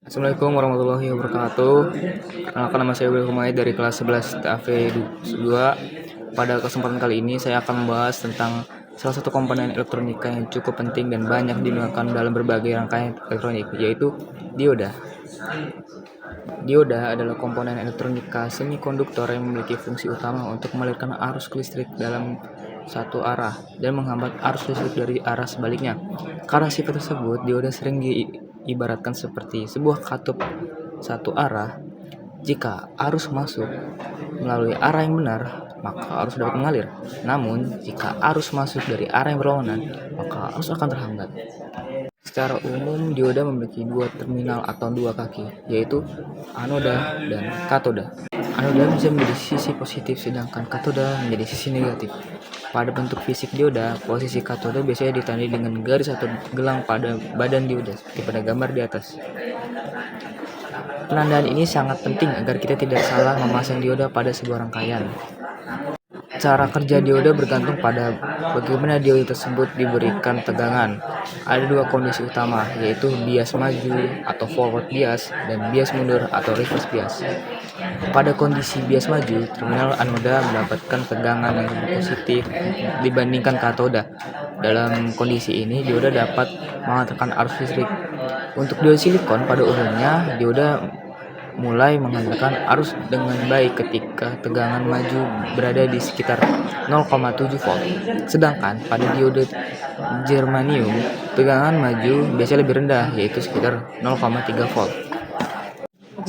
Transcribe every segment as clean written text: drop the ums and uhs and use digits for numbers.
Assalamualaikum warahmatullahi wabarakatuh. Perkenalkan, nama saya Willy Humaydi dari kelas 11 TAV 2. Pada kesempatan kali ini saya akan membahas tentang salah satu komponen elektronika yang cukup penting dan banyak digunakan dalam berbagai rangkaian elektronik, yaitu dioda. Dioda adalah komponen elektronika semikonduktor yang memiliki fungsi utama untuk mengalirkan arus listrik dalam satu arah dan menghambat arus listrik dari arah sebaliknya. Karena sifat tersebut, dioda sering diibaratkan seperti sebuah katup satu arah. Jika arus masuk melalui arah yang benar, maka arus dapat mengalir. Namun, jika arus masuk dari arah yang berlawanan, maka arus akan terhambat. Secara umum, dioda memiliki dua terminal atau dua kaki, yaitu anoda dan katoda. Anoda bisa menjadi sisi positif, sedangkan katoda menjadi sisi negatif. Pada bentuk fisik dioda, posisi katoda biasanya ditandai dengan garis atau gelang pada badan dioda, seperti pada gambar di atas. Penandaan ini sangat penting agar kita tidak salah memasang dioda pada sebuah rangkaian. Cara kerja dioda bergantung pada bagaimana dioda tersebut diberikan tegangan. Ada dua kondisi utama, yaitu bias maju atau forward bias dan bias mundur atau reverse bias. Pada kondisi bias maju, terminal anoda mendapatkan tegangan yang lebih positif dibandingkan katoda. Dalam kondisi ini, dioda dapat mengantarkan arus listrik. Untuk dioda silikon, pada umumnya dioda mulai menghasilkan arus dengan baik ketika tegangan maju berada di sekitar 0,7 volt. Sedangkan pada dioda germanium, tegangan maju biasanya lebih rendah, yaitu sekitar 0,3 volt.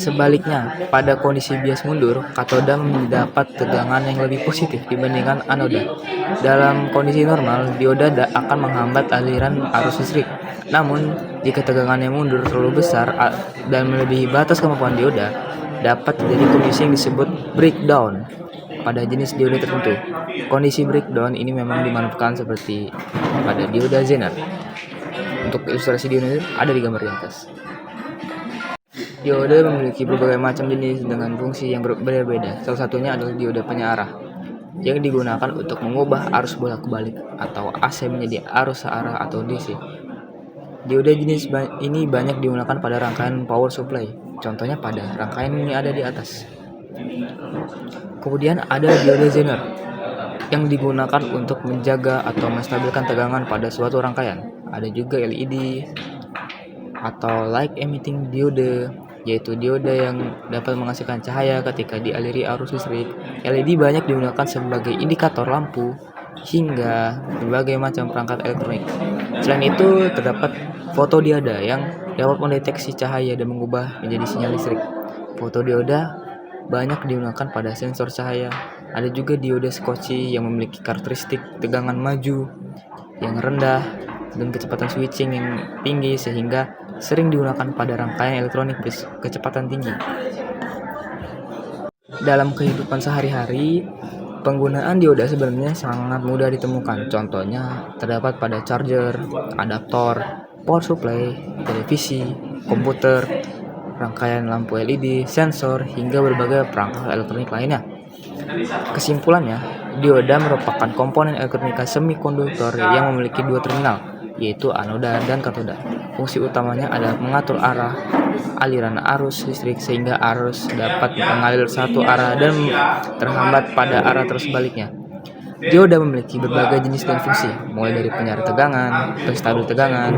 Sebaliknya, pada kondisi bias mundur, katoda mendapat tegangan yang lebih positif dibandingkan anoda. Dalam kondisi normal, dioda akan menghambat aliran arus listrik. Namun, jika tegangannya mundur terlalu besar dan melebihi batas kemampuan dioda, dapat terjadi kondisi yang disebut breakdown pada jenis dioda tertentu. Kondisi breakdown ini memang dimanfaatkan seperti pada dioda Zener. Untuk ilustrasi dioda ada di gambar di atas. Dioda memiliki berbagai macam jenis dengan fungsi yang berbeda-beda. Salah satunya adalah dioda penyearah, yang digunakan untuk mengubah arus bolak-balik atau AC menjadi arus searah atau DC. Dioda jenis ini banyak digunakan pada rangkaian power supply. Contohnya pada rangkaian ini ada di atas. Kemudian ada dioda Zener, yang digunakan untuk menjaga atau menstabilkan tegangan pada suatu rangkaian. Ada juga LED atau light emitting diode, yaitu dioda yang dapat menghasilkan cahaya ketika dialiri arus listrik. LED banyak digunakan sebagai indikator lampu hingga berbagai macam perangkat elektronik. Selain itu, terdapat fotodioda yang dapat mendeteksi cahaya dan mengubah menjadi sinyal listrik. Fotodioda banyak digunakan pada sensor cahaya. Ada juga dioda Schottky yang memiliki karakteristik tegangan maju yang rendah dan kecepatan switching yang tinggi, sehingga sering digunakan pada rangkaian elektronik kecepatan tinggi. Dalam kehidupan sehari-hari, penggunaan dioda sebenarnya sangat mudah ditemukan. Contohnya terdapat pada charger, adaptor, power supply, televisi, komputer, rangkaian lampu LED, sensor, hingga berbagai perangkat elektronik lainnya. Kesimpulannya, dioda merupakan komponen elektronika semikonduktor yang memiliki dua terminal, yaitu anoda dan katoda. Fungsi utamanya adalah mengatur arah aliran arus listrik sehingga arus dapat mengalir satu arah dan terhambat pada arah tersebaliknya. Dioda memiliki berbagai jenis dan fungsi, mulai dari penyaring tegangan, penstabil tegangan,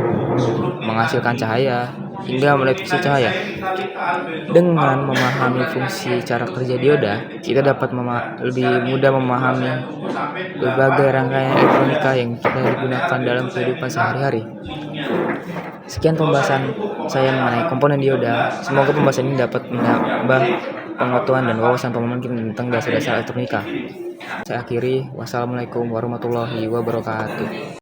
menghasilkan cahaya, hingga mendeteksi cahaya. Dengan memahami fungsi cara kerja dioda, kita dapat lebih mudah memahami berbagai rangkaian elektronika yang kita gunakan dalam kehidupan sehari-hari. Sekian pembahasan saya mengenai komponen dioda. Semoga pembahasan ini dapat menambah pengetahuan dan wawasan pemahaman kita tentang dasar-dasar elektronika. Saya akhiri, wassalamualaikum warahmatullahi wabarakatuh.